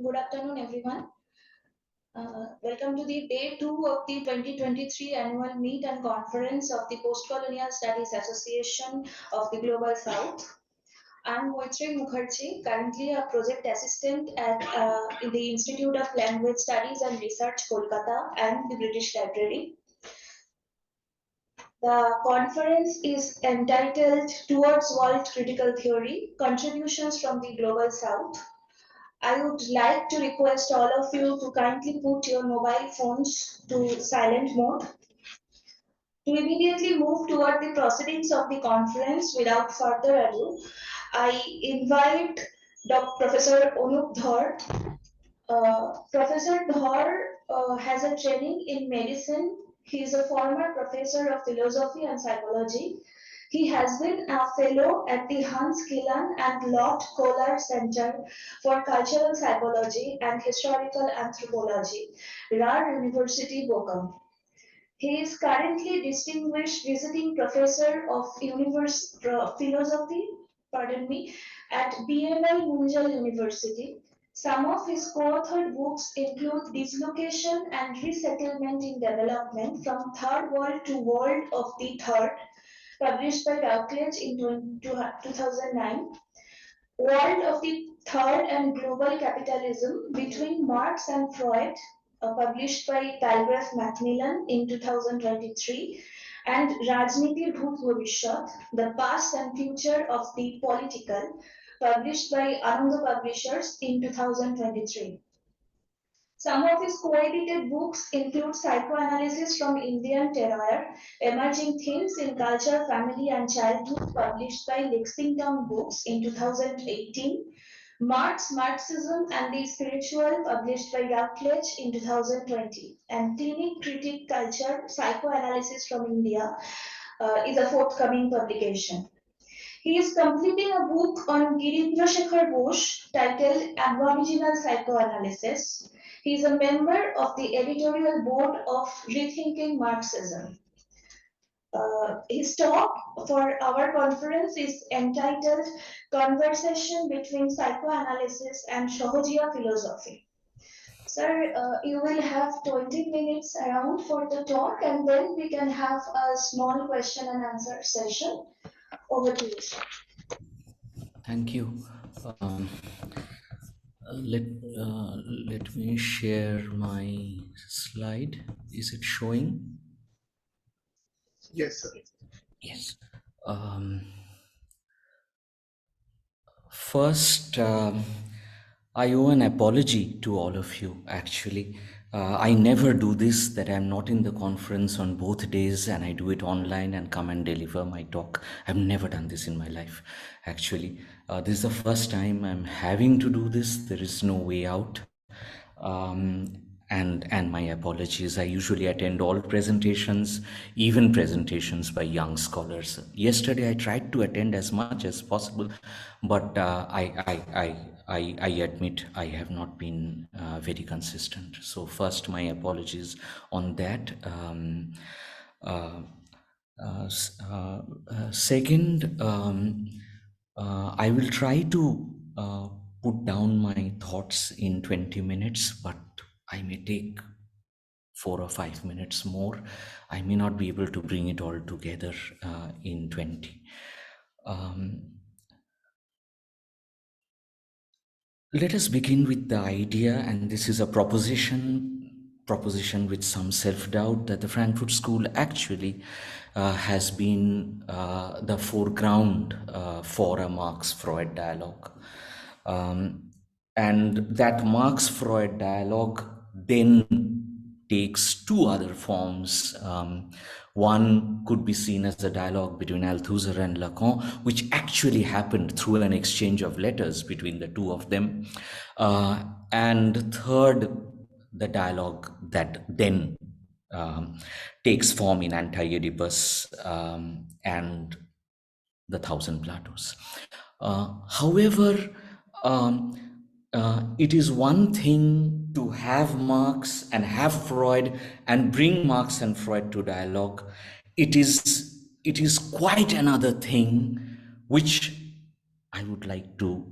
Good afternoon, everyone. Welcome to the day 2 of the 2023 annual meet and conference of the Postcolonial Studies Association of the Global South. I'm Moitri Mukherjee, currently a project assistant at in the Institute of Language Studies and Research, Kolkata, and the British Library. The conference is entitled Towards World Critical Theory, Contributions from the Global South. I would like to request all of you to kindly put your mobile phones to silent mode. To immediately move toward the proceedings of the conference without further ado, I invite Professor Anup Dhar. Professor Dhar has a training in medicine. He is a former professor of philosophy and psychology. He has been a fellow at the Hans Killen and Lot Kohler Center for Cultural Psychology and Historical Anthropology, Ruhr University, Bochum. He is currently distinguished visiting professor of philosophy, at BML Munjal University. Some of his co-authored books include Dislocation and Resettlement in Development from Third World to World of the Third, published by Routledge in 2009, World of the Third and Global Capitalism Between Marx and Freud, published by Palgrave Macmillan in 2023, and Rajniti Bhut Bhavishyat, The Past and Future of the Political, published by Ananda Publishers in 2023. Some of his co-edited books include Psychoanalysis from Indian Terror, Emerging Themes in Culture, Family and Childhood, published by Lexington Books in 2018, Marxism and the Spiritual, published by Routledge in 2020, and Clinic Critic Culture, Psychoanalysis from India is a forthcoming publication. He is completing a book on Girindra Shekhar Bose titled Aboriginal Psychoanalysis. He is a member of the editorial board of Rethinking Marxism. His talk for our conference is entitled Conversation Between Psychoanalysis and Sahajia Philosophy. Sir, you will have 20 minutes around for the talk, and then we can have a small question and answer session. Over to you, sir. Thank you. Let let me share my slide. Is it showing? Yes, sir. Yes. First, I owe an apology to all of you, actually. I never do this, that I'm not in the conference on both days and I do it online and come and deliver my talk. I've never done this in my life, actually. This is the first time I'm having to do this. There is no way out. And my apologies. I usually attend all presentations, even presentations by young scholars. Yesterday I tried to attend as much as possible, but I admit I have not been very consistent. So first, my apologies on that. Second, I will try to put down my thoughts in 20 minutes, but I may take 4 or 5 minutes more. I may not be able to bring it all together in 20. Let us begin with the idea, and this is a proposition with some self-doubt, that the Frankfurt School actually has been the foreground for a Marx-Freud dialogue. And that Marx-Freud dialogue then takes two other forms. One could be seen as a dialogue between Althusser and Lacan, which actually happened through an exchange of letters between the two of them. And third, the dialogue that then takes form in Anti-Oedipus and the Thousand Plateaus. However, it is one thing to have Marx and have Freud and bring Marx and Freud to dialogue. It is quite another thing, which I would like to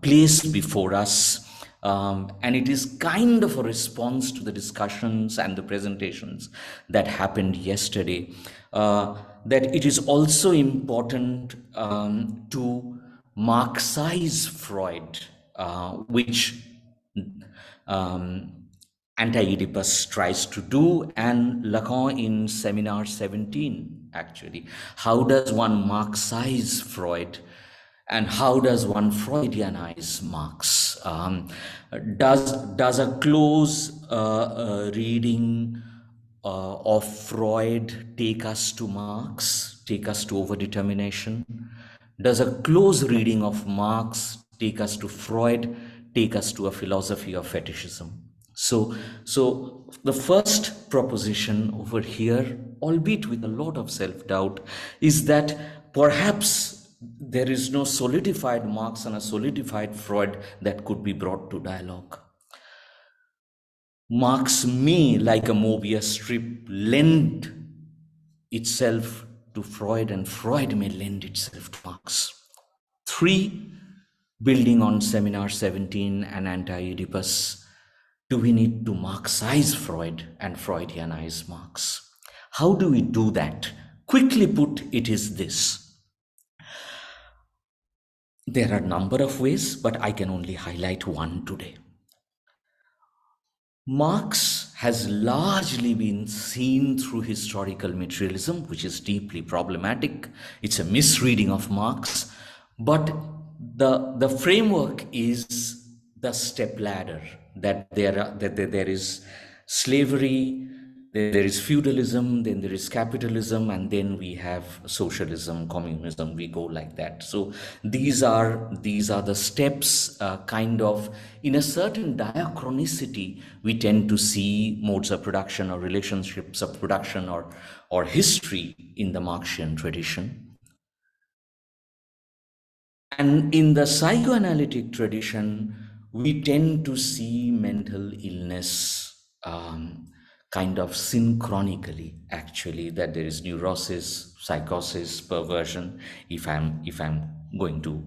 placed before us. And it is kind of a response to the discussions and the presentations that happened yesterday. That it is also important to Marxize Freud, which um, anti-Oedipus tries to do, and Lacan in Seminar 17, actually. How does one Marxize Freud? And how does one Freudianize Marx? Does a close reading of Freud take us to Marx, take us to overdetermination? Does a close reading of Marx take us to Freud, take us to a philosophy of fetishism? So the first proposition over here, albeit with a lot of self-doubt, is that perhaps there is no solidified Marx and a solidified Freud that could be brought to dialogue. Marx may, like a Mobius strip, lend itself to Freud, and Freud may lend itself to Marx. 3, building on Seminar 17 and anti-Oedipus, do we need to Marxize Freud and Freudianize Marx? How do we do that? Quickly put, it is this. There are a number of ways, but I can only highlight one today. Marx has largely been seen through historical materialism, which is deeply problematic. It's a misreading of Marx, but the framework is the stepladder, that there is slavery, there is feudalism, then there is capitalism, and then we have socialism, communism. We go like that. So these are the steps, kind of in a certain diachronicity. We tend to see modes of production or relationships of production or history in the Marxian tradition. And in the psychoanalytic tradition, we tend to see mental illness kind of synchronically, actually, that there is neurosis, psychosis, perversion, if I'm going to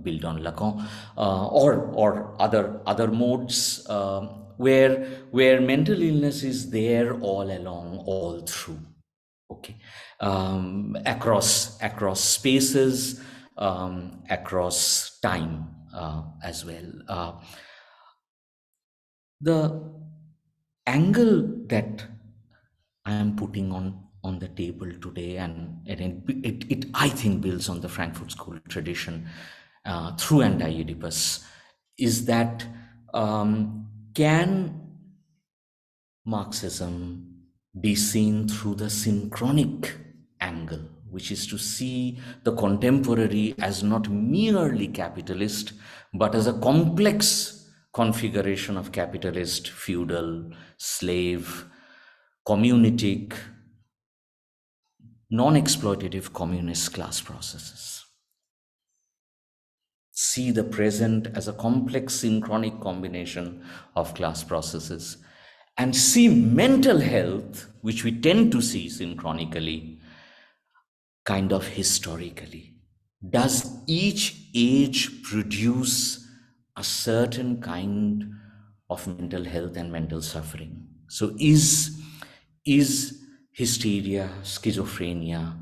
build on Lacan, or other modes where mental illness is there all along, all through. Okay, across spaces, across time as well. The angle that I am putting on the table today, and it I think builds on the Frankfurt School tradition through anti-Oedipus, is that can Marxism be seen through the synchronic angle, which is to see the contemporary as not merely capitalist, but as a complex configuration of capitalist, feudal, slave, communitic, non-exploitative communist class processes. See the present as a complex synchronic combination of class processes, and see mental health, which we tend to see synchronically, kind of historically. Does each age produce a certain kind of mental health and mental suffering? So is hysteria, schizophrenia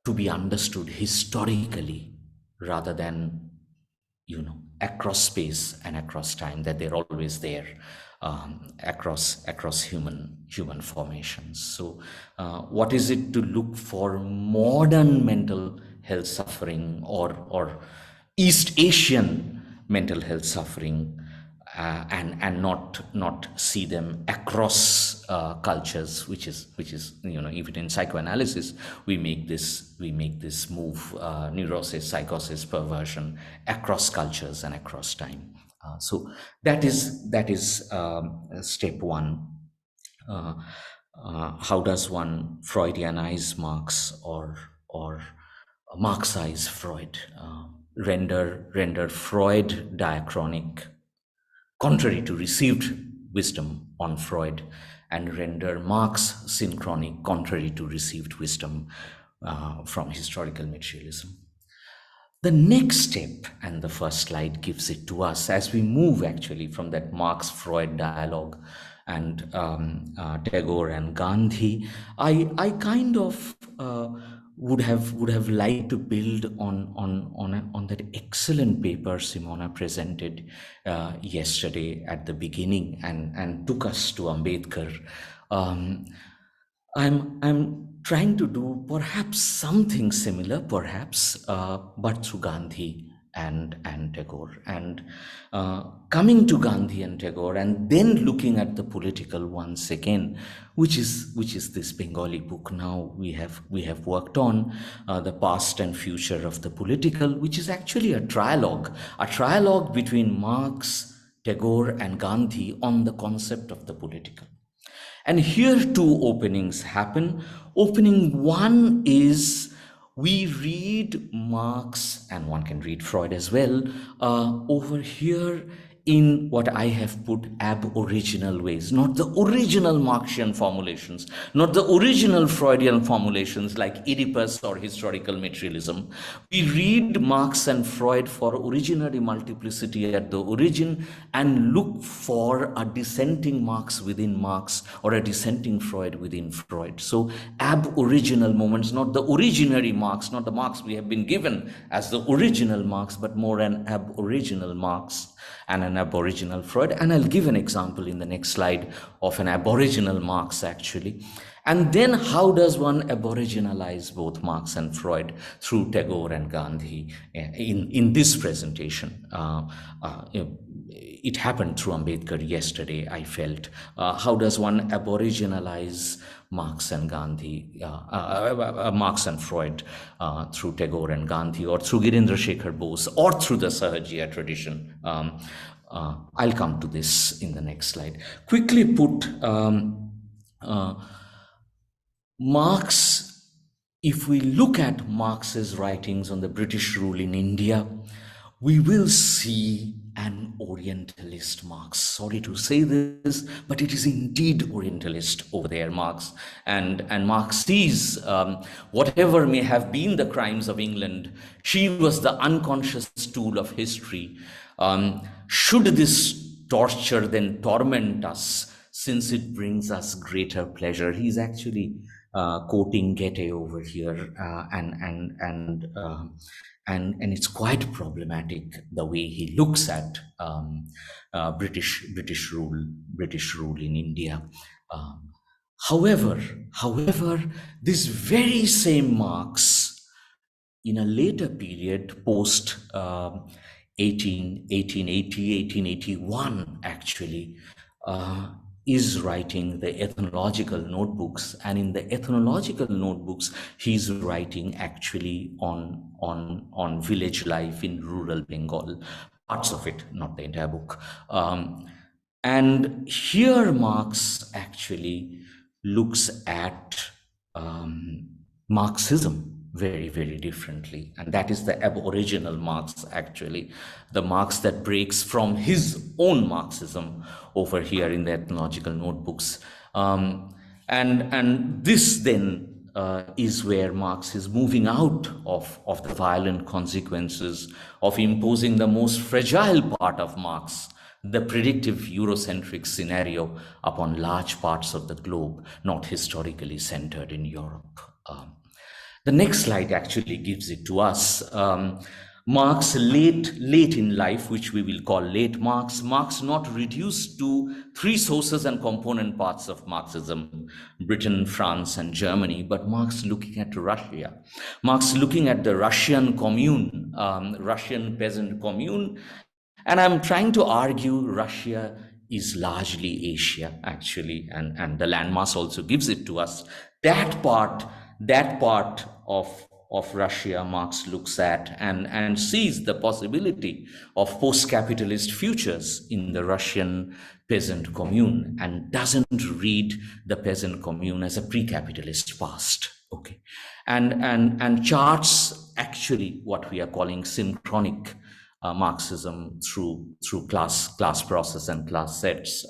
to be understood historically rather than, across space and across time, that they're always there, across human formations? So what is it to look for modern mental health suffering or East Asian mental health suffering, and not see them across cultures, which is even in psychoanalysis we make this move, neurosis, psychosis, perversion, across cultures and across time. So that is step one. How does one Freudianize Marx or Marxize Freud, render Freud diachronic, contrary to received wisdom on Freud, and render Marx synchronic, contrary to received wisdom from historical materialism? The next step, and the first slide gives it to us, as we move actually from that Marx-Freud dialogue and Tagore and Gandhi, I kind of would have liked to build on that excellent paper Simona presented yesterday at the beginning and took us to Ambedkar. Um, I'm trying to do perhaps something similar, perhaps, but through Gandhi and Tagore, and coming to Gandhi and Tagore, and then looking at the political once again, which is this Bengali book now we have worked on, the past and future of the political, which is actually a trialogue between Marx, Tagore, and Gandhi on the concept of the political. And here two openings happen. Opening one is we read Marx, and one can read Freud as well, over here in what I have put ab-original ways, not the original Marxian formulations, not the original Freudian formulations like Oedipus or historical materialism. We read Marx and Freud for originary multiplicity at the origin and look for a dissenting Marx within Marx or a dissenting Freud within Freud. So ab-original moments, not the originary Marx, not the Marx we have been given as the original Marx, but more an ab-original Marx and an aboriginal Freud. And I'll give an example in the next slide of an aboriginal Marx actually. And then how does one aboriginalize both Marx and Freud through Tagore and Gandhi in this presentation? It happened through Ambedkar yesterday, I felt. How does one aboriginalize Marx and Gandhi, Marx and Freud through Tagore and Gandhi, or through Girindra Shekhar Bose, or through the Sahajia tradition? I'll come to this in the next slide. Quickly put, Marx, if we look at Marx's writings on the British rule in India, we will see an Orientalist Marx. Sorry to say this, but it is indeed Orientalist over there, Marx. And Marx sees whatever may have been the crimes of England, she was the unconscious tool of history. Should this torture then torment us, since it brings us greater pleasure? He's actually quoting Goethe over here, and it's quite problematic the way he looks at British rule in India. However, this very same Marx, in a later period, post 1881, actually, is writing the ethnological notebooks, and in the ethnological notebooks, he's writing actually on village life in rural Bengal, parts of it, not the entire book. And here Marx actually looks at Marxism very, very differently. And that is the aboriginal Marx, actually, the Marx that breaks from his own Marxism over here in the ethnological notebooks. And this then is where Marx is moving out of the violent consequences of imposing the most fragile part of Marx, the predictive Eurocentric scenario, upon large parts of the globe, not historically centered in Europe. The next slide actually gives it to us. Marx late in life, which we will call late Marx, not reduced to three sources and component parts of Marxism: Britain, France, and Germany, but Marx looking at Russia. Marx looking at the Russian commune, Russian peasant commune. And I'm trying to argue Russia is largely Asia, actually, and the landmass also gives it to us. That part of Russia Marx looks at and sees the possibility of post-capitalist futures in the Russian peasant commune, and doesn't read the peasant commune as a pre-capitalist past. Okay, and charts actually what we are calling synchronic Marxism through class process and class sets.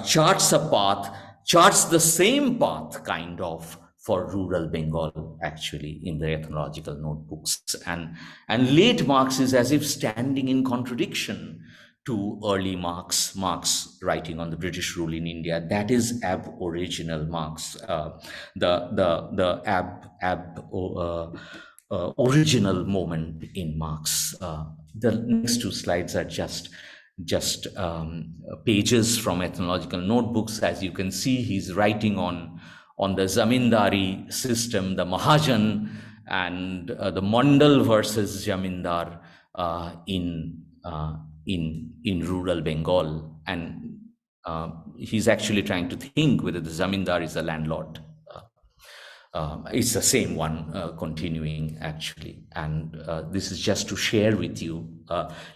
Charts a path, charts the same path kind of for rural Bengal, actually, in the ethnological notebooks. And late Marx is as if standing in contradiction to early Marx writing on the British rule in India. That is ab-original Marx, the original moment in Marx. The next two slides are just pages from ethnological notebooks. As you can see, he's writing on the zamindari system, the Mahajan, and the Mandal versus Jamindar in rural Bengal. And he's actually trying to think whether the zamindar is a landlord. It's the same one continuing, actually. And this is just to share with you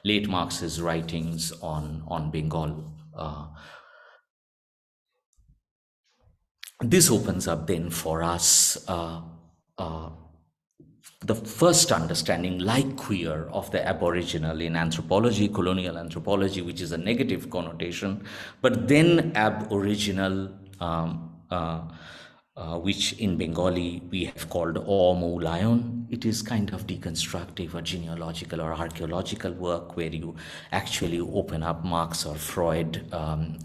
late Marx's writings on Bengal. This opens up then for us uh, the first understanding, like queer, of the aboriginal in anthropology, colonial anthropology, which is a negative connotation, but then aboriginal, which in Bengali we have called Omulayon. It is kind of deconstructive or genealogical or archaeological work where you actually open up Marx or Freud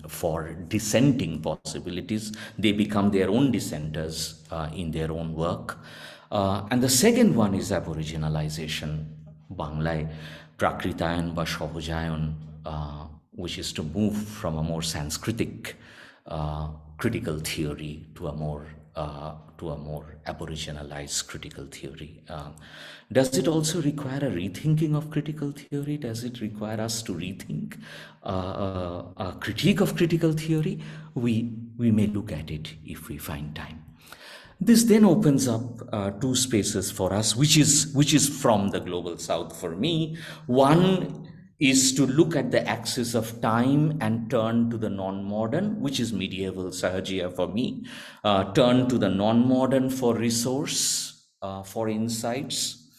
for dissenting possibilities. They become their own dissenters in their own work. And the second one is aboriginalization, Banglaয় Prakritayan বা Sahajayan, which is to move from a more Sanskritic critical theory to a more aboriginalized critical theory. Does it also require a rethinking of critical theory? Does it require us to rethink a critique of critical theory? We may look at it if we find time. This then opens up two spaces for us, which is from the global south for me. One is to look at the axis of time and turn to the non-modern, which is medieval Sahajia for me. Turn to the non-modern for resource, for insights.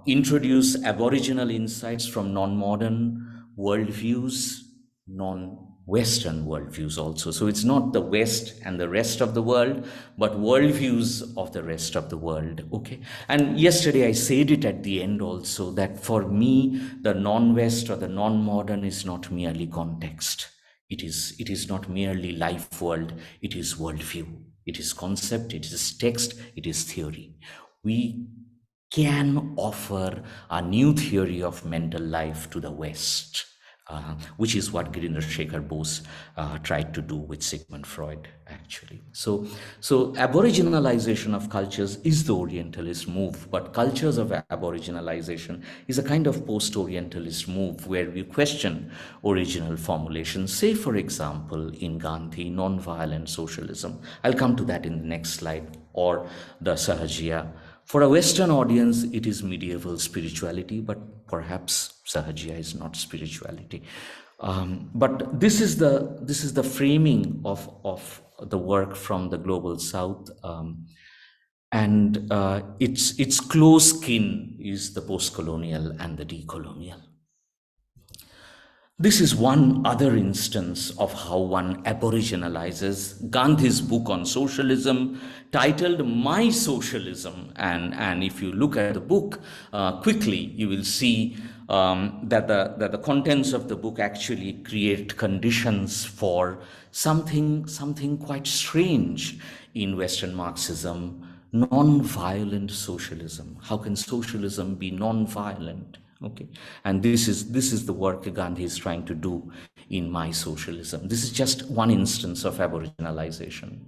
Introduce aboriginal insights from non-modern worldviews, non-Western worldviews also. So it's not the West and the rest of the world, but worldviews of the rest of the world, okay? And yesterday I said it at the end also, that for me, the non-West or the non-modern is not merely context. It is not merely life world, it is worldview. It is concept, it is text, it is theory. We can offer a new theory of mental life to the West, which is what Girinder Shekhar Bose tried to do with Sigmund Freud, actually. So aboriginalization of cultures is the Orientalist move, but cultures of aboriginalization is a kind of post-Orientalist move where we question original formulations. Say, for example, in Gandhi, non-violent socialism. I'll come to that in the next slide, or the Sahajia. For a Western audience, it is medieval spirituality, but perhaps Sahajia is not spirituality. But this is the framing of the work from the global South, and its close kin is the post-colonial and the decolonial. This is one other instance of how one aboriginalizes. Gandhi's book on socialism, titled My Socialism, and if you look at the book quickly, you will see that the contents of the book actually create conditions for something quite strange in Western Marxism: non-violent socialism. How can socialism be non-violent? Okay, and this is the work Gandhi is trying to do in My Socialism. This is just one instance of aboriginalization.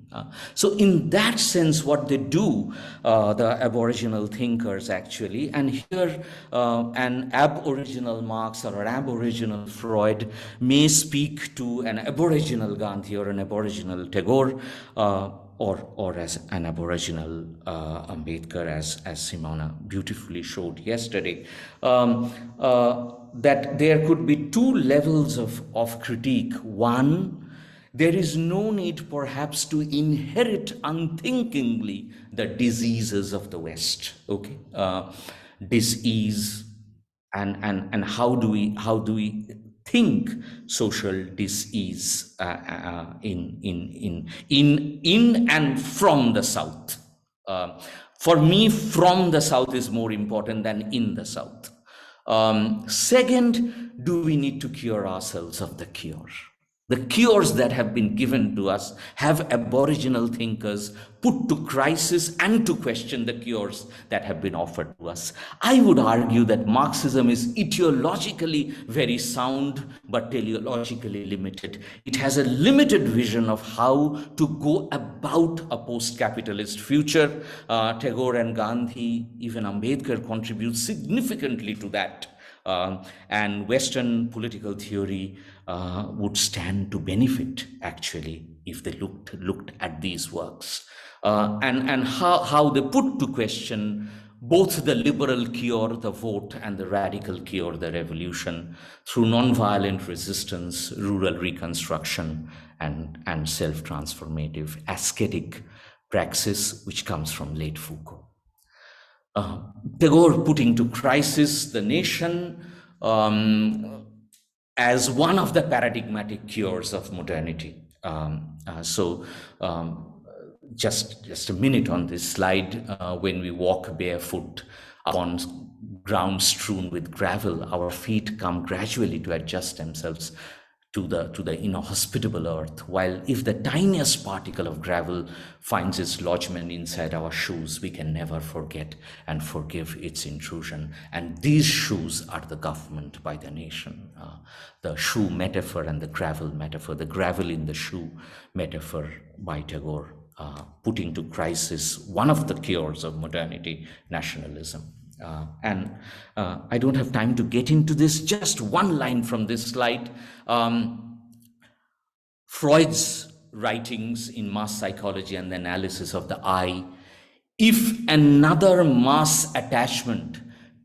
So in that sense, what they do, the aboriginal thinkers actually, and here an aboriginal Marx or an aboriginal Freud may speak to an aboriginal Gandhi or an aboriginal Tagore, or as an aboriginal Ambedkar, as Simona beautifully showed yesterday, that there could be two levels of critique. One, there is no need perhaps to inherit unthinkingly the diseases of the West, okay? Disease, and how do we think social dis-ease in and from the South. For me, from the South is more important than in the South. Second, do we need to cure ourselves of the cure? The cures that have been given to us have Aboriginal thinkers put to crisis and to question the cures that have been offered to us. I would argue that Marxism is ideologically very sound, but teleologically limited. It has a limited vision of how to go about a post-capitalist future. Tagore and Gandhi, even Ambedkar contribute significantly to that. And Western political theory would stand to benefit, actually, if they looked at these works, and how they put to question both the liberal cure, the vote, and the radical cure, the revolution, through nonviolent resistance, rural reconstruction, and self-transformative ascetic praxis, which comes from late Foucault. Tagore putting to crisis the nation as one of the paradigmatic cures of modernity. Just a minute on this slide. When we walk barefoot upon ground strewn with gravel, our feet come gradually to adjust themselves to the inhospitable earth, while if the tiniest particle of gravel finds its lodgment inside our shoes, we can never forget and forgive its intrusion. And these shoes are the government by the nation. The shoe metaphor and the gravel metaphor, the gravel in the shoe metaphor by Tagore, putting to crisis one of the cures of modernity, nationalism. I don't have time to get into this. Just one line from this slide. Freud's writings in mass psychology and the analysis of the I. If another mass attachment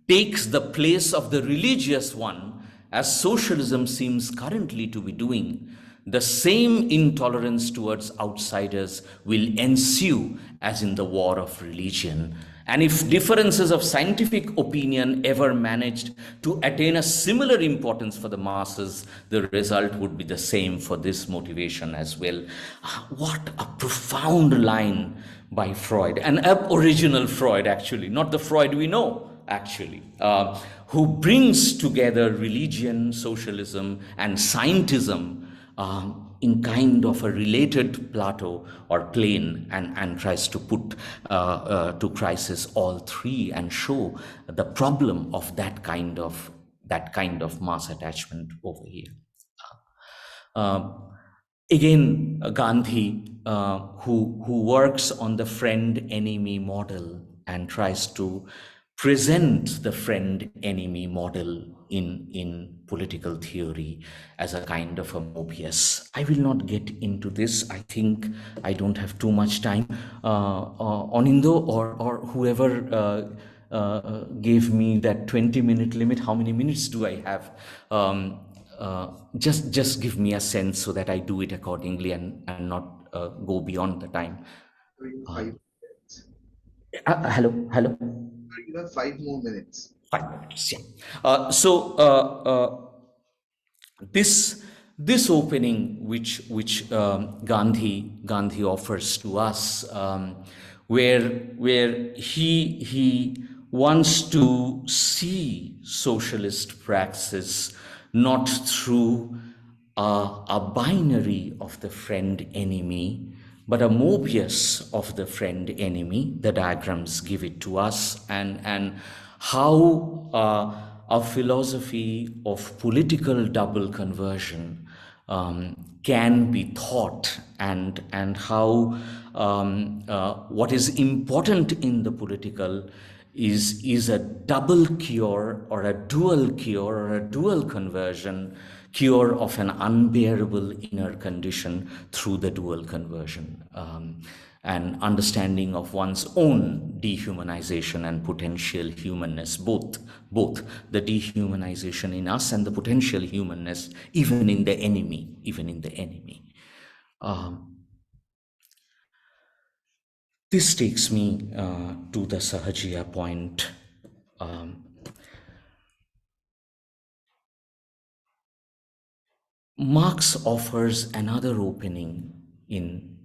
takes the place of the religious one, as socialism seems currently to be doing, the same intolerance towards outsiders will ensue as in the war of religion. And if differences of scientific opinion ever managed to attain a similar importance for the masses, the result would be the same for this motivation as well. What a profound line by Freud, an original Freud, actually, not the Freud we know, actually, who brings together religion, socialism, and scientism in kind of a related plateau or plane, and tries to put to crisis all three and show the problem of that kind of mass attachment over here. Again, Gandhi, who works on the friend-enemy model and tries to present the friend-enemy model in political theory as a kind of a Mobius. I will not get into this. I think I don't have too much time. Onindo or whoever gave me that 20-minute limit, how many minutes do I have? Just give me a sense so that I do it accordingly and not go beyond the time. 5 minutes. Hello. You have 5 more minutes. 5 minutes, yeah. This opening which Gandhi offers to us, where he wants to see socialist praxis not through a binary of the friend enemy, but a Mobius of the friend enemy. The diagrams give it to us, and how a philosophy of political double conversion can be taught, and how what is important in the political is a double cure or a dual cure or a dual conversion, cure of an unbearable inner condition through the dual conversion, and understanding of one's own dehumanization and potential humanness, both the dehumanization in us and the potential humanness even in the enemy. This takes me to the Sahajia point. Marx offers another opening in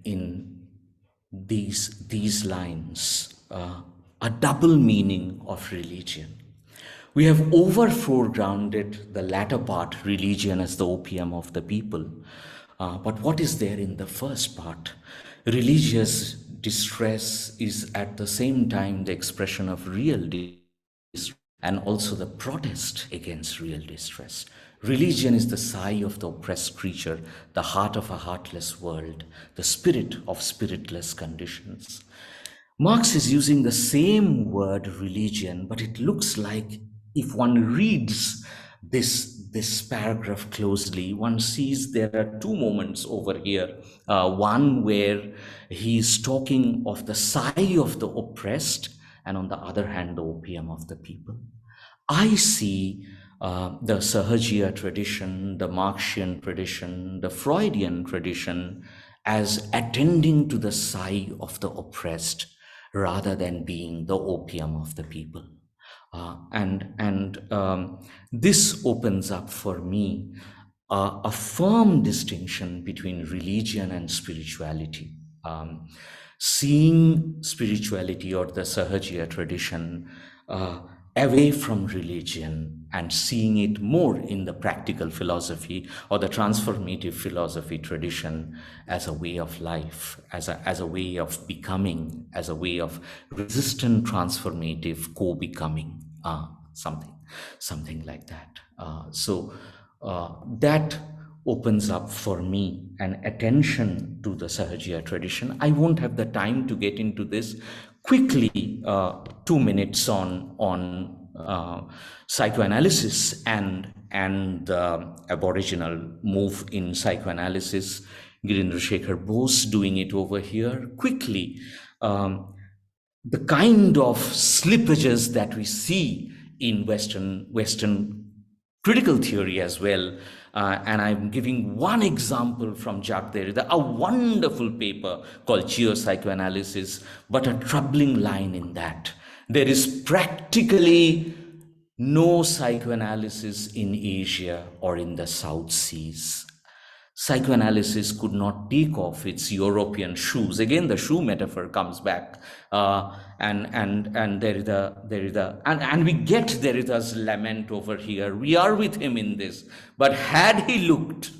these lines, a double meaning of religion. We have over foregrounded the latter part, religion as the opium of the people. But what is there in the first part? Religious distress is at the same time the expression of real distress and also the protest against real distress. Religion is the sigh of the oppressed creature, the heart of a heartless world, the spirit of spiritless conditions. Marx is using the same word religion, but it looks like if one reads this paragraph closely, one sees there are two moments over here. One where he is talking of the sigh of the oppressed, and on the other hand, the opium of the people. I see the Sahajia tradition, the Marxian tradition, the Freudian tradition as attending to the sigh of the oppressed rather than being the opium of the people. This opens up for me a firm distinction between religion and spirituality. Seeing spirituality or the Sahajia tradition away from religion and seeing it more in the practical philosophy or the transformative philosophy tradition as a way of life, as a way of becoming, as a way of resistant transformative co-becoming, something like that. That opens up for me an attention to the Sahajia tradition. I won't have the time to get into this. Quickly, 2 minutes on psychoanalysis and the Aboriginal move in psychoanalysis. Girindra Shekhar Bose doing it over here. Quickly, the kind of slippages that we see in Western critical theory as well. And I'm giving one example from Jacques Derrida, a wonderful paper called Geopsychoanalysis, but a troubling line in that. There is practically no psychoanalysis in Asia or in the South Seas. Psychoanalysis could not take off its European shoes. Again, the shoe metaphor comes back, and Derrida, and we get Derrida's lament over here. We are with him in this, but had he looked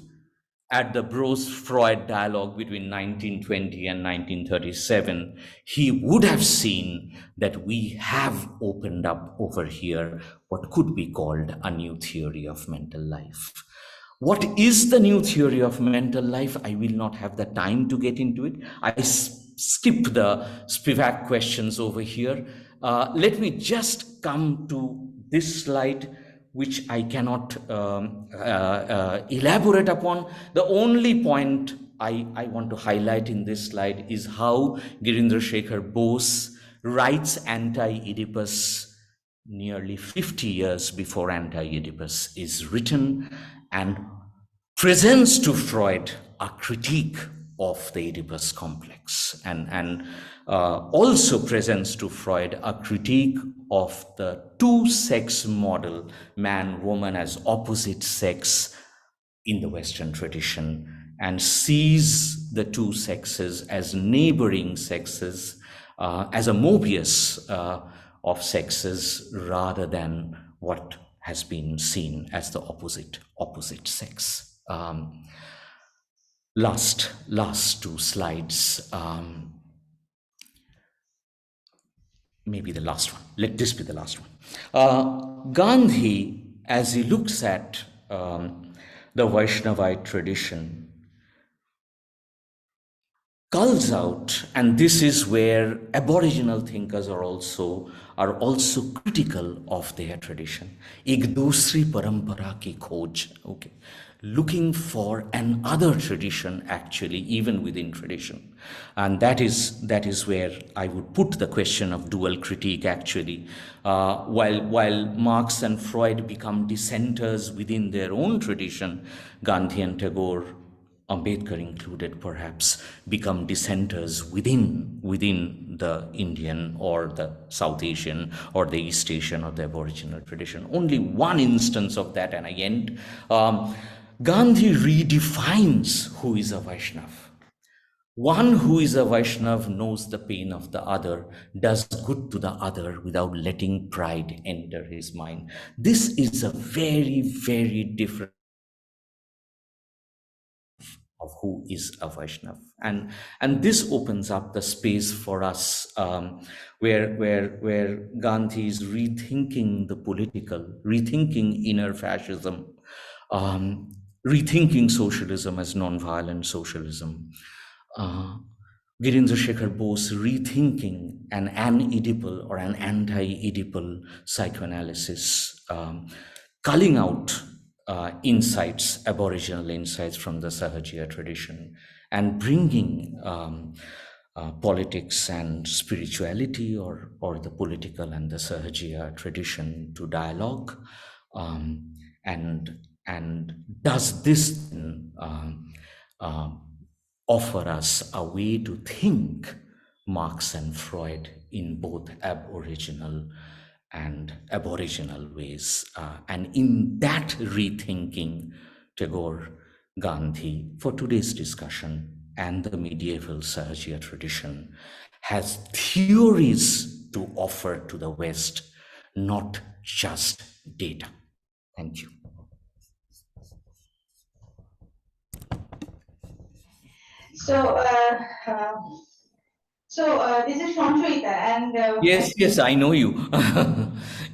at the Bose-Freud dialogue between 1920 and 1937, he would have seen that we have opened up over here what could be called a new theory of mental life. What is the new theory of mental life? I will not have the time to get into it. I skip the Spivak questions over here. Let me just come to this slide, which I cannot elaborate upon. The only point I want to highlight in this slide is how Girindra Shekhar Bose writes Anti-Oedipus nearly 50 years before Anti-Oedipus is written, and presents to Freud a critique of the Oedipus complex, and also presents to Freud a critique of the two-sex model, man-woman as opposite sex in the Western tradition, and sees the two sexes as neighboring sexes, as a Mobius of sexes, rather than what has been seen as the opposite sex. Last two slides. Maybe the last one. Let this be the last one. Gandhi, as he looks at the Vaishnavite tradition, culls out, and this is where Aboriginal thinkers are also critical of their tradition. Ek dusri parampara ki khoj, okay, looking for another tradition, actually, even within tradition, and that is where I would put the question of dual critique. Actually, while Marx and Freud become dissenters within their own tradition, Gandhi and Tagore, Ambedkar included perhaps, become dissenters within the Indian or the South Asian or the East Asian or the Aboriginal tradition. Only one instance of that, and I end. Gandhi redefines who is a Vaishnav. One who is a Vaishnav knows the pain of the other, does good to the other without letting pride enter his mind. This is a very, very different of who is a Vaishnav, and this opens up the space for us, where Gandhi is rethinking the political, rethinking inner fascism, um, rethinking socialism as non-violent socialism. Uh, Virendra Shekhar Bose rethinking an Oedipal or an anti-Oedipal psychoanalysis, culling out insights, Aboriginal insights from the Sahajia tradition, and bringing politics and spirituality, or the political and the Sahajia tradition to dialogue, and does this uh, offer us a way to think Marx and Freud in both aboriginal and aboriginal ways. And in that rethinking, Tagore, Gandhi, for today's discussion, and the medieval Sahajia tradition has theories to offer to the West, not just data. Thank you. So, this is Shantruita, and Yes, I know you.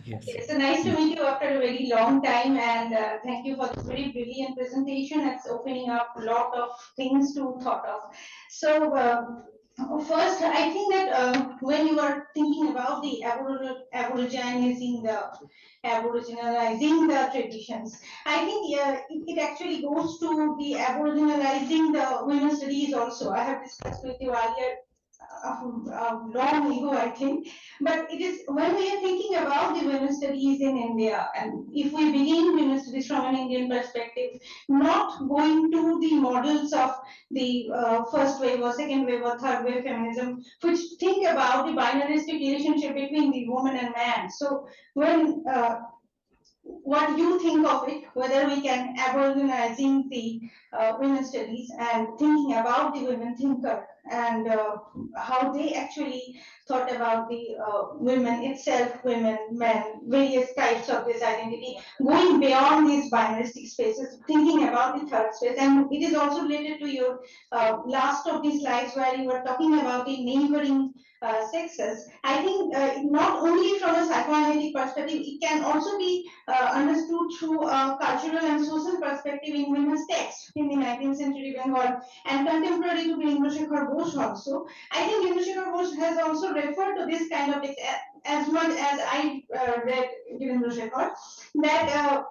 Yes. it's nice to meet you after a very long time, and thank you for this very brilliant presentation. It's opening up a lot of things to thought of. So, first, I think that when you are thinking about the aboriginalizing the traditions, I think it actually goes to the aboriginalizing the women's studies also. I have discussed with you earlier long ago, I think. But it is when we are thinking about the women's studies in India, and if we begin women's studies from an Indian perspective, not going to the models of the first wave or second wave or third wave feminism, which think about the binaristic relationship between the woman and man. So when what you think of it, whether we can aboriginalizing the women's studies and thinking about the women thinker and how they actually thought about the women itself, women, men, various types of this identity, going beyond these binaristic spaces, thinking about the third space. And it is also related to your last of these slides where you were talking about the neighboring sexes. I think not only from a psychoanalytic perspective, it can also be understood through a cultural and social perspective in women's texts in the 19th century Bengal and contemporary to Virendra Shekhar Bose also. I think Virendra Shekhar Bose has also referred to this kind of text as much as I read Virendra Shekhar, that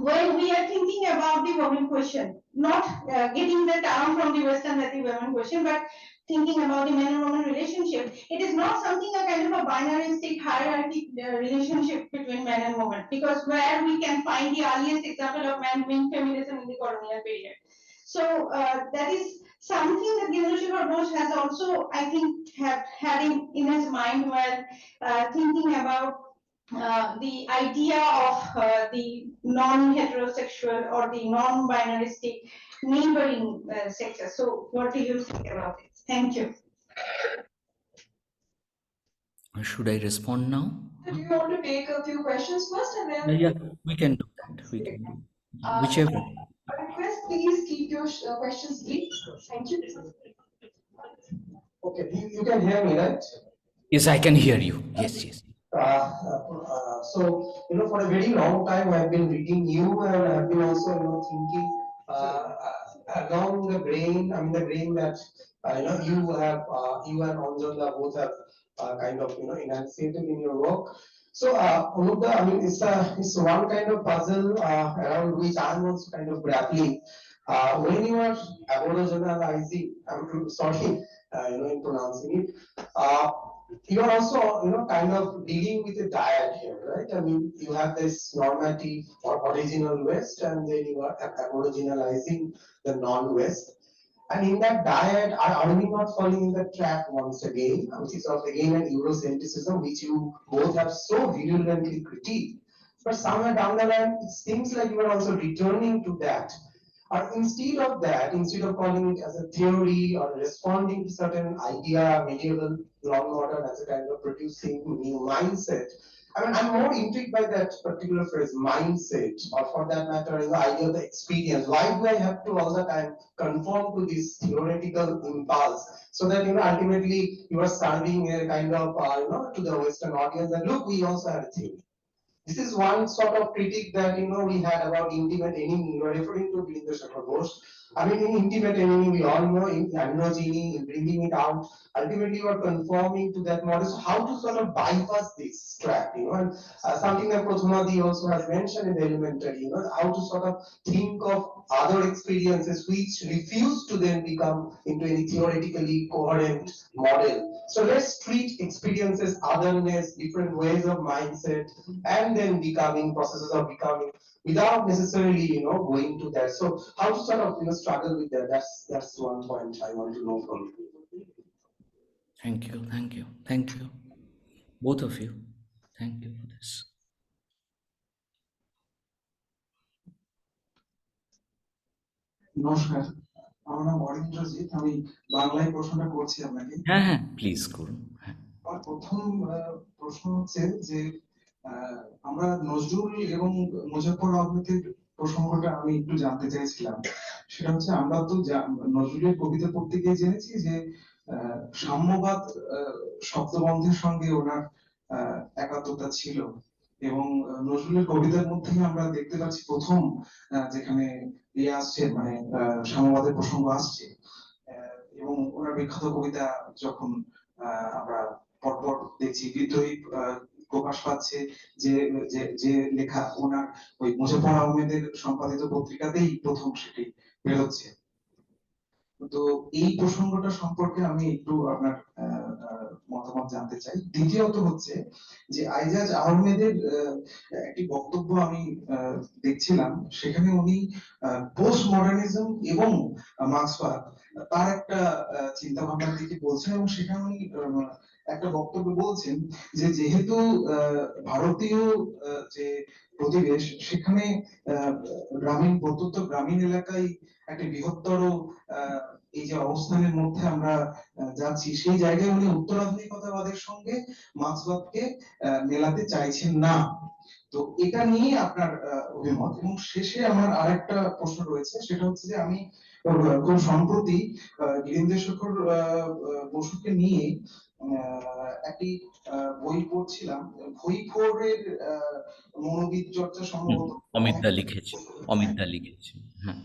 when we are thinking about the woman question, not getting the term from the Western that the woman question, but thinking about the man and woman relationship, it is not something a kind of a binaristic hierarchy relationship between man and woman, because where we can find the earliest example of man-woman feminism in the colonial period. So that is something that Gyaneshwar Bose has also, I think, have had in his mind while thinking about the idea of the non-heterosexual or the non-binaristic neighboring sexes. So, what do you think about it? Thank you. Should I respond now? Do you want to take a few questions first and then? Yeah, we can do that. We can do whichever. I request please keep your questions brief. Thank you. Okay, you can hear me, right? Yes, I can hear you. Yes. So, for a very long time, I've been reading you, and I've been also, thinking along the grain. I mean, the grain that you and Anjala both have kind of, enunciated in your work. So, Anup Dhar, I mean, it's one kind of puzzle around which I'm also kind of grappling. When you are aboriginalizing, I'm sorry, in pronouncing it. You are also, kind of dealing with a dyad here, right? I mean, you have this normative or original West, and then you are aboriginalizing the non-West. And in that dyad, are we not falling in the trap once again, which is of again an Eurocentrism, which you both have so virulently critiqued? But somewhere down the line, it seems like you are also returning to that. Or instead of that, instead of calling it as a theory or responding to certain idea, medieval, non-modern, as a kind of producing new mindset, I mean, I'm more intrigued by that particular phrase, mindset, or for that matter, the idea of the experience. Why do I have to all the time conform to this theoretical impulse? So that, ultimately you are serving a kind of, to the Western audience that, look, we also have a theory. This is one sort of critique that we had about intimate enemy. You are referring to Virendra Shekhar Ghosh. I mean, in intimate enemy, we all know in androgyny, in bringing it out. Ultimately, you are conforming to that model. So, how to sort of bypass this trap? And something that Prathumadi also has mentioned in the elementary. How to sort of think of other experiences which refuse to then become into any theoretically coherent model. So let's treat experiences, otherness, different ways of mindset, and then becoming processes of becoming without necessarily going to that. So how to sort of struggle with that? That's one point I want to know from you. Thank you, both of you. Thank you for this. নমস্কার, আমার নাম অরিন্দ্রজিৎ। আমি বাংলায় প্রশ্নটা করছি আপনাকে। হ্যাঁ, please করুন। আমার প্রথম প্রশ্ন হচ্ছে যে আমরা নজরুল এবং মুজাফফর আহমেদের প্রসঙ্গটা আমি একটু জানতে চাইছিলাম। সেটা হচ্ছে আমরা তো নজরুলের কবিতা পড়তে গিয়ে জেনেছি যে সাম্যবাদ শব্দবন্ধের সঙ্গে ওনার একাত্মতা ছিল, এবং নজরুলের কবিতার মধ্যেই আমরা দেখতে পাচ্ছি প্রথম যেখানে ইয়ে আসছে, মানে সাম্যবাদের প্রসঙ্গ আসছে। এবং ওনার বিখ্যাত কবিতা যখন আমরা পরপর দেখছি, বিদ্রোহী প্রকাশ পাচ্ছে, যে যে লেখা ওনার ওই মুজাফফর আহমেদের সম্পাদিত পত্রিকাতেই প্রথম সেটি বেরোচ্ছে। তো এই প্রসঙ্গটা সম্পর্কে আমি একটু আপনার মতামত জানতে চাই। দ্বিতীয়ত হচ্ছে যে আইজাজ আহমেদের একটি বক্তব্য আমি দেখছিলাম, সেখানে উনি পোস্ট মডার্নিজম এবং মার্ক্সবাদ তার একটা চিন্তা ভাবনার দিকে বলছেন, এবং সেখানে উনি একটা বক্তব্য বলছেন যে যেহেতু ভারতীয় যে পরিবেশ, সেখানে প্রত্যন্ত গ্রামীণ এলাকায় একটা বৃহত্তর এই যে অবস্থানের মধ্যে আমরা যাচ্ছি, সেই জায়গায় উনি উত্তরাধুনিকতাবাদের সঙ্গে মার্ক্সবাদকে মেলাতে চাইছেন না। তো এটা নিয়ে আপনার অভিমত। এবং শেষে আমার আরেকটা প্রশ্ন রয়েছে, সেটা হচ্ছে যে আমি খুব সম্প্রতি বীরেন্দ্র শেখর বসুকে নিয়ে একটি বই পড়ছিলাম, ভুইফোরের মনোবিদ চর্চা, সম্ভবত অমিত দা লিখেছে। হ্যাঁ,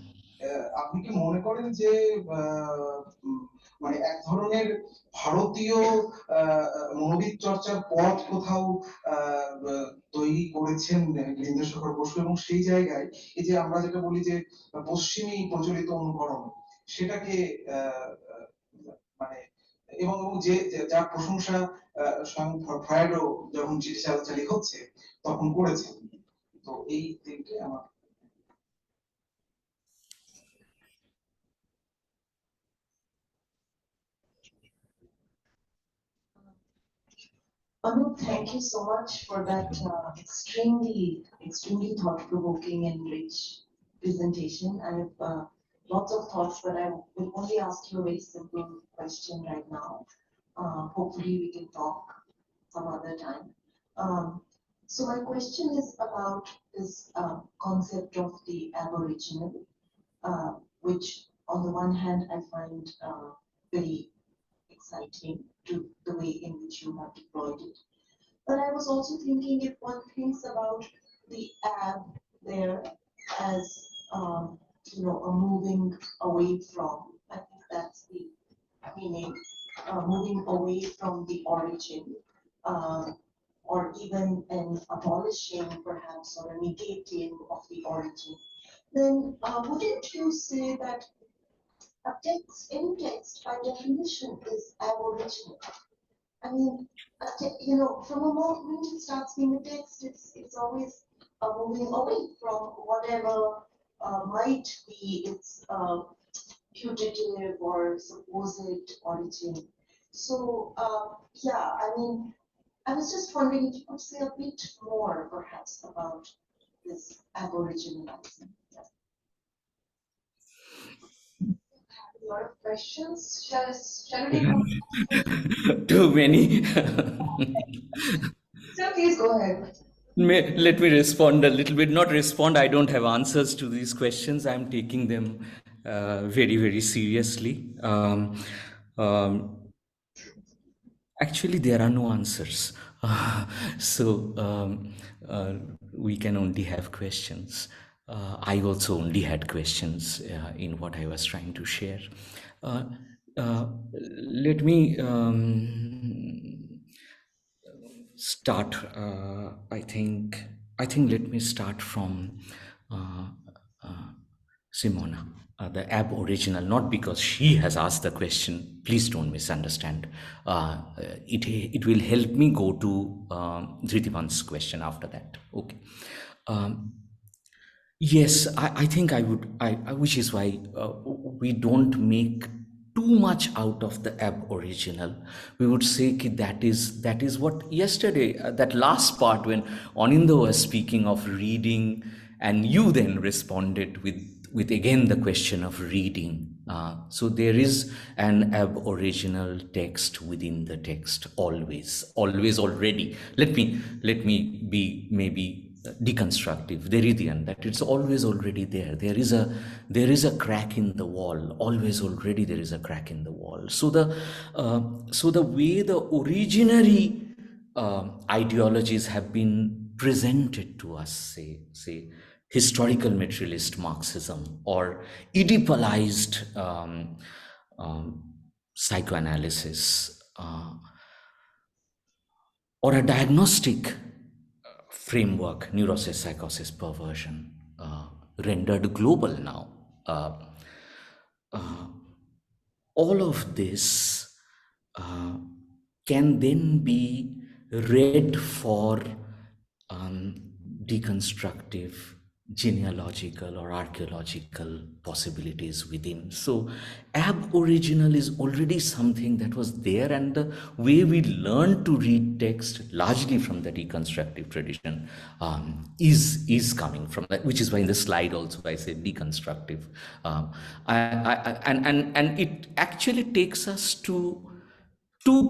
আপনি কি মনে করেন যে মানে এক ধরনের ভারতীয় মনোবিদ চর্চার পথ কোথাও তৈরি করেছেন বীরেন্দ্র শেখর বসু, এবং সেই জায়গায় এই যে আমরা যেটা বলি যে পশ্চিমী প্রচলিত অনুকরণ, সেটাকে মানে এবং যে যার প্রশংসা স্বয়ং ফ্রয়েডও যখন চিঠি চালাচালি হচ্ছে তখন করেছেন। তো এই দিকটা আমার Anup, thank you so much for that extremely thought-provoking and rich presentation. I have lots of thoughts, but I will only ask you a very simple question right now. Hopefully, we can talk some other time. So my question is about this concept of the Aboriginal, which on the one hand I find very exciting to the way in which you have deployed it. But I was also thinking, if one thinks about the ab there as a moving away from, I think that's the meaning, moving away from the origin, or even an abolishing perhaps, or a negating of the origin, then wouldn't you say that any text by definition is aboriginal? I mean, from a moment it starts being a text, it's always moving away from whatever might be its putative or supposed origin. So, yeah, I mean, I was just wondering if you could say a bit more, perhaps, about this aboriginalism. lot of questions. Shall we take one? Too many. Sir, please go ahead. Let me respond a little bit. Not respond, I don't have answers to these questions. I'm taking them very, very seriously. Um, Actually, there are no answers. So we can only have questions. I also only had questions in what I was trying to share. Uh, uh, Let me start. I think let me start from uh, uh, Simona, the ab original, not because she has asked the question. Please don't misunderstand. It will help me go to Dhritiman's question after that. Okay. Um, Yes, I think I would, which is why we don't make too much out of the aboriginal. We would say ki that is what yesterday, that last part when Aninda was speaking of reading, and you then responded with again the question of reading. So there is an aboriginal text within the text, always already. Let me be maybe deconstructive, Derridian, that it's always already there. There is a crack in the wall. Always already there is a crack in the wall. So the way the originary ideologies have been presented to us, say historical materialist Marxism or Oedipalized psychoanalysis, or a diagnostic framework, neurosis, psychosis, perversion, rendered global now. Uh, all of this uh, can then be read for um, deconstructive, genealogical, or archaeological possibilities within. So, aboriginal is already something that was there, and the way we learn to read text, largely from the deconstructive tradition, is coming from that. Which is why in the slide also I said deconstructive, and it actually takes us to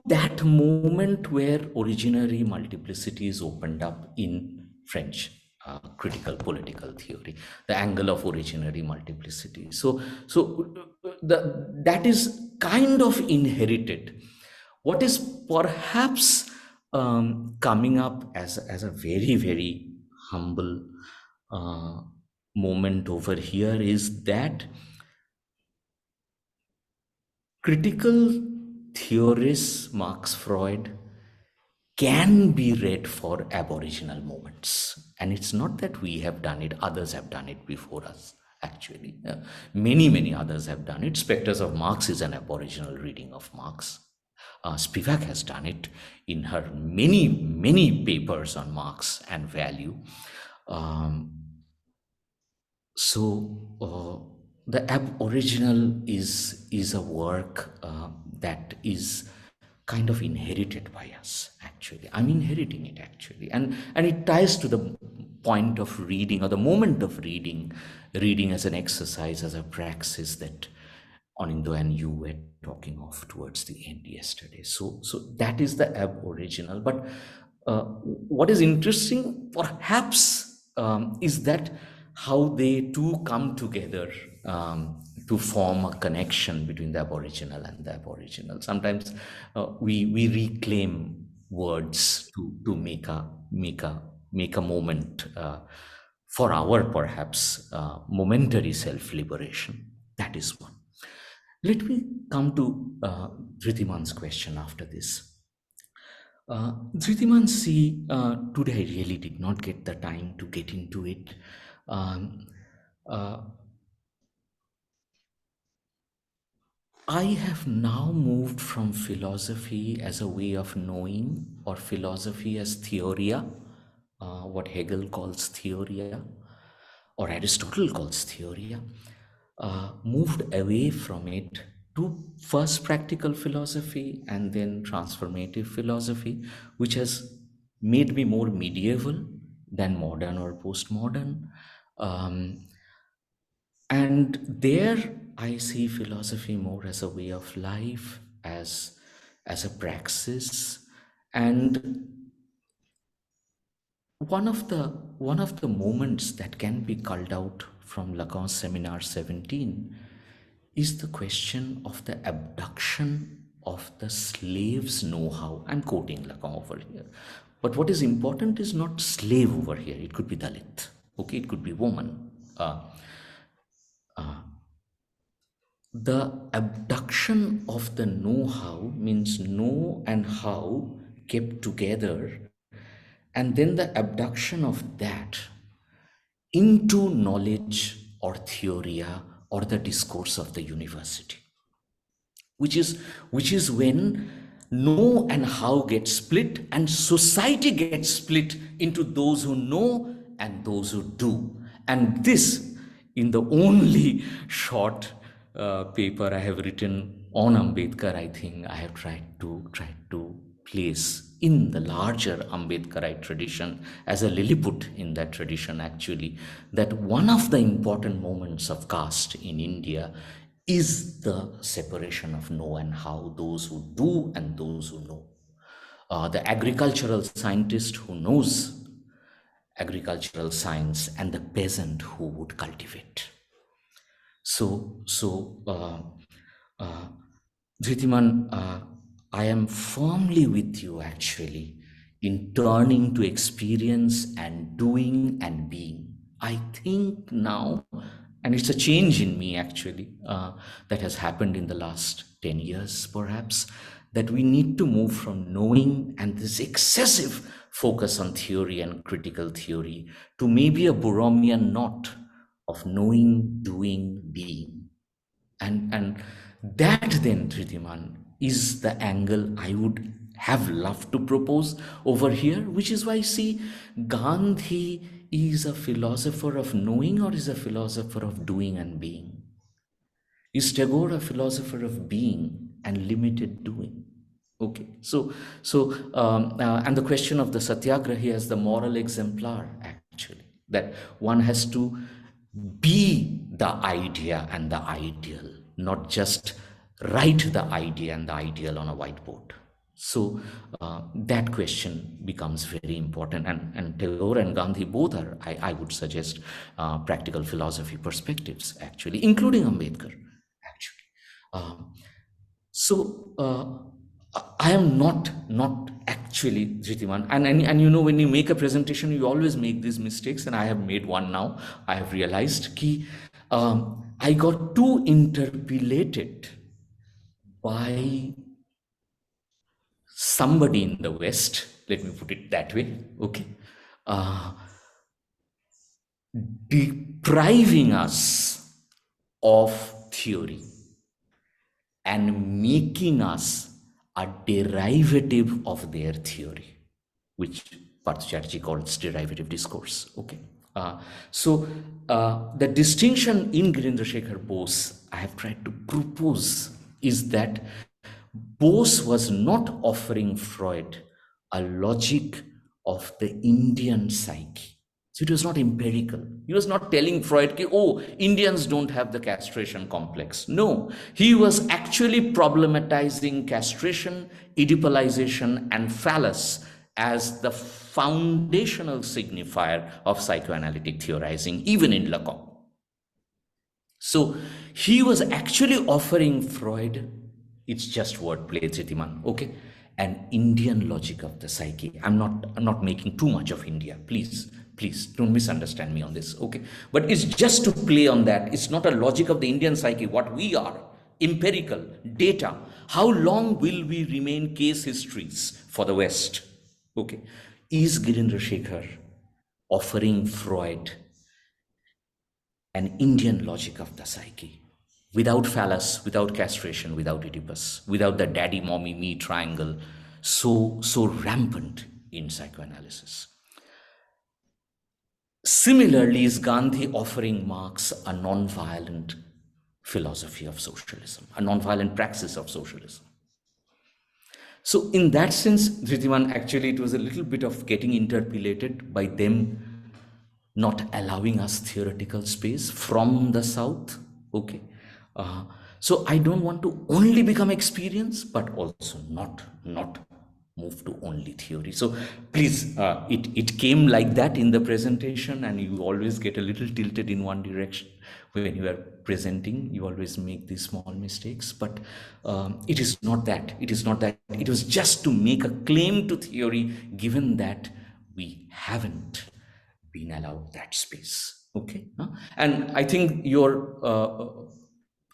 that moment where originary multiplicity is opened up in French critical political theory, the angle of originary multiplicity. That is kind of inherited. What is perhaps coming up as a very, very humble uh, moment over here is that critical theorists, Marx, Freud, can be read for aboriginal moments. And it's not that we have done it, others have done it before us, actually. Many others have done it. Spectres of Marx is an aboriginal reading of Marx. Spivak has done it in her many papers on Marx and value. Um, the aboriginal is a work that is kind of inherited by us. Actually, I'm inheriting it, actually, and it ties to the point of reading, or the moment of reading as an exercise, as a praxis that Anindo and you were talking of towards the end yesterday. So that is the aboriginal. But what is interesting, perhaps, is that how they two come together to form a connection between the aboriginal and the aboriginal. Sometimes we reclaim words to make a moment for our perhaps momentary self-liberation. That is one. Let me come to Dhritiman's question after this. Dhritiman, see, today I really did not get the time to get into it. Um, uh, I have now moved from philosophy as a way of knowing, or philosophy as theoria, what Hegel calls theoria, or Aristotle calls theoria, moved away from it to first practical philosophy and then transformative philosophy, which has made me more medieval than modern or postmodern. Um, And there I see philosophy more as a way of life, as a praxis. And one of the moments that can be culled out from Lacan's Seminar 17 is the question of the abduction of the slave's know-how. I'm quoting Lacan over here. But what is important is not slave over here. It could be Dalit. Okay, it could be woman. The abduction of the know-how means know and how kept together, and then the abduction of that into knowledge or theoria or the discourse of the university, which is when know and how get split, and society gets split into those who know and those who do. And this, in the only short paper I have written on Ambedkar, I think I have tried to place in the larger Ambedkarite tradition, as a Lilliput in that tradition actually, that one of the important moments of caste in India is the separation of know and how, those who do and those who know. The agricultural scientist who knows agricultural science and the peasant who would cultivate. Dhritiman, I am firmly with you actually in turning to experience and doing and being. I think now, and it's a change in me actually, that has happened in the last 10 years perhaps, that we need to move from knowing and this excessive focus on theory and critical theory to maybe a Borromean knot of knowing, doing, being. And that then, Dhritiman, is the angle I would have loved to propose over here, which is why I see Gandhi is a philosopher of knowing or is a philosopher of doing and being. Is Tagore a philosopher of being and limited doing? Okay, and the question of the satyagrahi as the moral exemplar, actually, that one has to be the idea and the ideal, not just write the idea and the ideal on a whiteboard. So that question becomes very important, and Tagore and Gandhi both are, I would suggest, practical philosophy perspectives, actually, including Ambedkar, actually. I am not actually, Jitiman, and you know, when you make a presentation, you always make these mistakes, and I have made one now. I have realized that I got too interpolated by somebody in the West, let me put it that way, okay, depriving us of theory and making us a derivative of their theory, which Parth Chatterjee calls derivative discourse. Okay, the distinction in Girindra Shekhar Bose I have tried to propose is that Bose was not offering Freud a logic of the Indian psyche. So it was not empirical. He was not telling Freud, oh, Indians don't have the castration complex. No, he was actually problematizing castration, Oedipalization, and phallus as the foundational signifier of psychoanalytic theorizing, even in Lacan. So he was actually offering Freud, it's just wordplay, Jitiman, okay, an Indian logic of the psyche. I'm not making too much of India, please don't misunderstand me on this, okay, but it's just to play on that. It's not a logic of the Indian psyche, what we are, empirical data. How long will we remain case histories for the West? Okay, is Girindra Shekhar offering Freud an Indian logic of the psyche, without phallus, without castration, without Oedipus, without the daddy, mommy, me triangle, so rampant in psychoanalysis? Similarly, is Gandhi offering Marx a non-violent philosophy of socialism, a non-violent praxis of socialism? So in that sense, Dhritiman, actually it was a little bit of getting interpolated by them not allowing us theoretical space from the South. Okay. So I don't want to only become experience, but also not move to only theory. So please, it came like that in the presentation, and you always get a little tilted in one direction when you are presenting. You always make these small mistakes, but it is not that. It is not that. It was just to make a claim to theory, given that we haven't been allowed that space. Okay. And I think your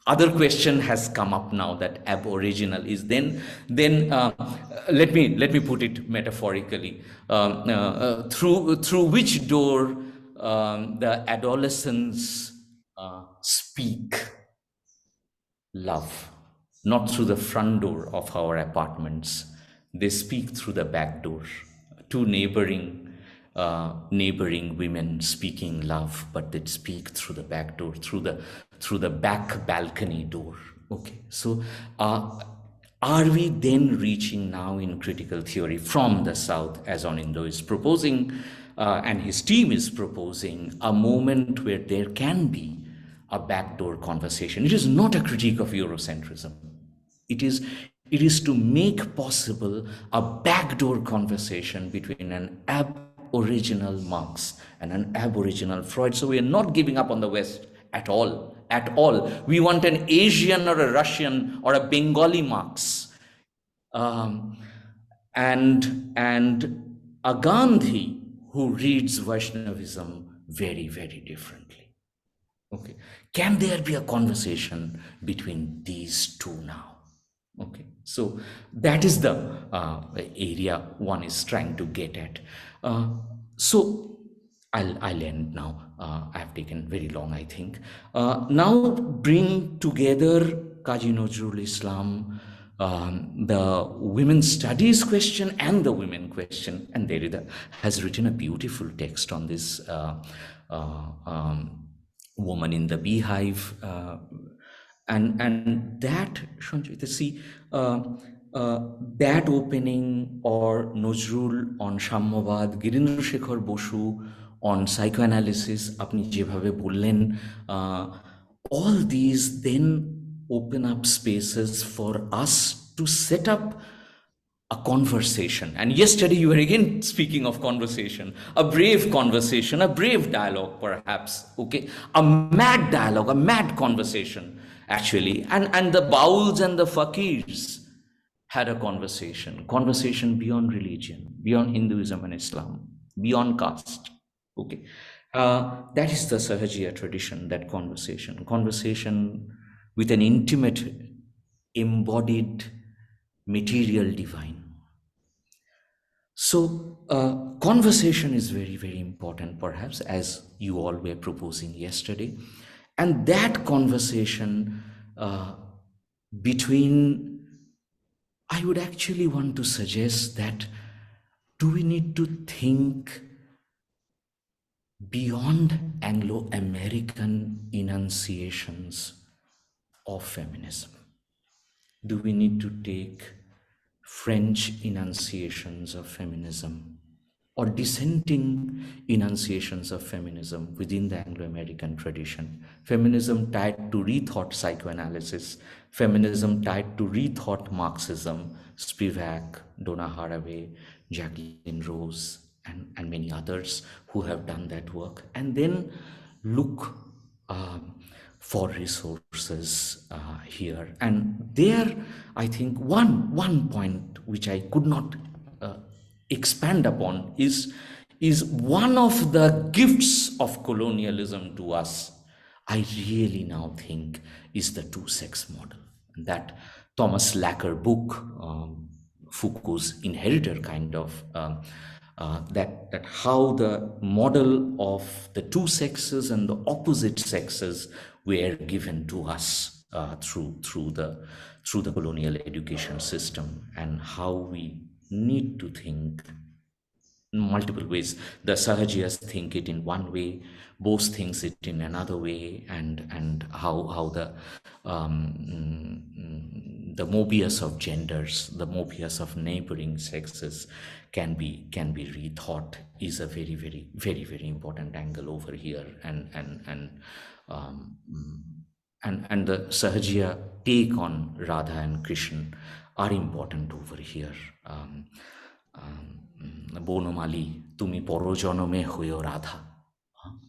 other question has come up now, that aboriginal is then let me put it metaphorically, through which door the adolescents speak love, not through the front door of our apartments. They speak through the back door. Two neighboring women speaking love, but they speak through the back door, through the back balcony door. Okay, so are we then reaching now in critical theory from the South, as Anindo is proposing, and his team is proposing, a moment where there can be a backdoor conversation? It is not a critique of Eurocentrism. It is to make possible a backdoor conversation between an aboriginal Marx and an aboriginal Freud. So we are not giving up on the West at all. At all. We want an Asian or a Russian or a Bengali Marx. And a Gandhi who reads Vaishnavism very, very differently. Okay. Can there be a conversation between these two now? Okay, so that is the area one is trying to get at. So I'll end now. I have taken very long, I think. Now bring together Kaji Nazrul Islam, the women's studies question and the women question, and Derrida has written a beautiful text on this woman in the beehive. And that, Sanjita, see, that opening, or Nazrul on Sammyabad, Girendra Shekhar Bosu on psychoanalysis, apni jebhabe bollen, all these then open up spaces for us to set up a conversation. And yesterday you were again speaking of conversation, a brave dialogue perhaps, okay, a mad dialogue, a mad conversation actually. And the Bauls and the Fakirs had a conversation beyond religion, beyond Hinduism and Islam, beyond caste. Okay, that is the Sahajia tradition, that conversation with an intimate, embodied, material divine. So conversation is very, very important, perhaps, as you all were proposing yesterday. And that conversation between, I would actually want to suggest that, do we need to think beyond Anglo-American enunciations of feminism? Do we need to take French enunciations of feminism or dissenting enunciations of feminism within the Anglo-American tradition? Feminism tied to rethought psychoanalysis, feminism tied to rethought Marxism, Spivak, Donna Haraway, Jacqueline Rose, and many others who have done that work. And then look for resources here. And there, I think one point which I could not expand upon is one of the gifts of colonialism to us, I really now think, is the two-sex model. That Thomas Lacker book, Foucault's Inheritor, kind of, that how the model of the two sexes and the opposite sexes were given to us through the colonial education system, and how we need to think in multiple ways. The Sahajiyas think it in one way, Bose thinks it in another way, and how the Mobius of genders, the Mobius of neighboring sexes can be rethought is a very important angle over here, um, and the Sahajia take on Radha and Krishna are important over here. Bonomali, tumi porojonome hoyo Radha,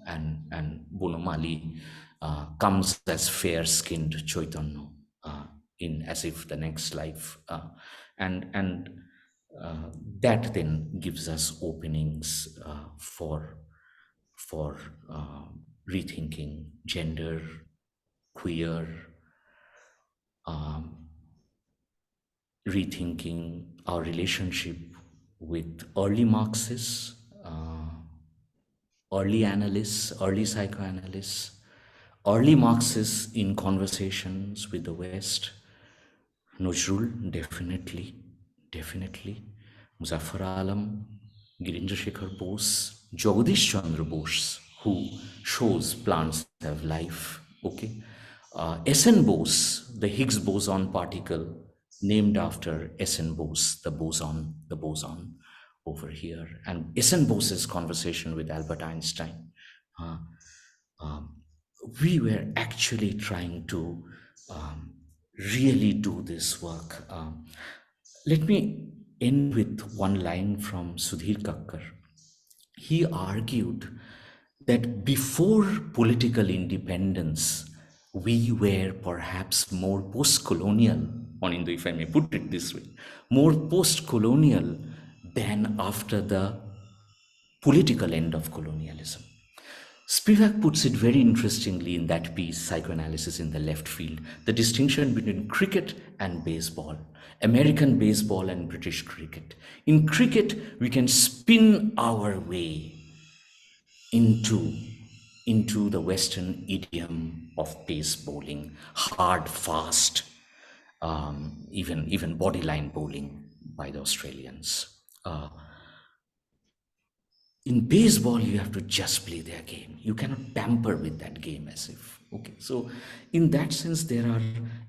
and Bonomali comes as fair-skinned Chaitanya in as if the next life, and that then gives us openings for rethinking gender, queer, rethinking our relationship with early Marxists, early analysts, early psychoanalysts, early Marxists in conversations with the West. Nazrul, definitely. Muzaffar Alam, Girindra Shekhar Bose, Jagadish Chandra Bose, who shows plants have life. Okay, S.N. Bose, the Higgs boson particle, named after S.N. Bose, the boson over here, and S.N. Bose's conversation with Albert Einstein. We were actually trying to really do this work. Let me end with one line from Sudhir Kakkar. He argued that before political independence, we were perhaps more post-colonial, Onindo, if I may put it this way, more post-colonial than after the political end of colonialism. Spivak puts it very interestingly in that piece, Psychoanalysis in the Left Field, the distinction between cricket and baseball, American baseball and British cricket. In cricket, we can spin our way into the Western idiom of pace bowling, hard, fast, even bodyline bowling by the Australians. In baseball, you have to just play their game. You cannot tamper with that game as if, okay. So in that sense, there are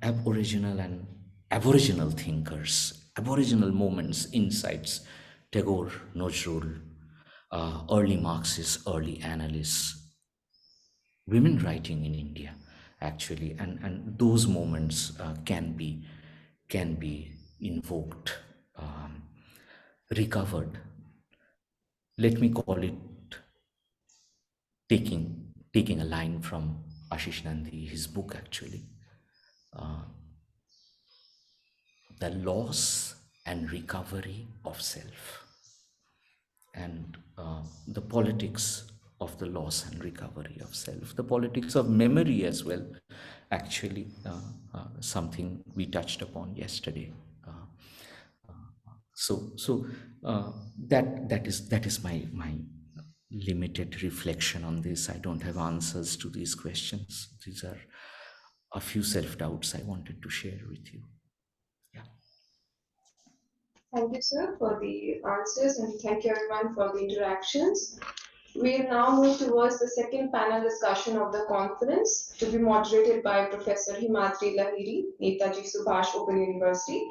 aboriginal and aboriginal thinkers, aboriginal moments, insights, Tagore, Nazrul, early Marxists, early analysts, women writing in India, actually, and those moments can be invoked, recovered. Let me call it taking a line from Ashish Nandi, his book actually, the loss and recovery of self, and the politics of the loss and recovery of self, the politics of memory as well, actually, something we touched upon yesterday. That is my limited reflection on this. I don't have answers to these questions. These are a few self-doubts I wanted to share with you. Yeah. Thank you, sir, for the answers, and thank you everyone for the interactions. We'll now move towards the second panel discussion of the conference, to be moderated by Professor Himadri Lahiri, Netaji Subhash Open University.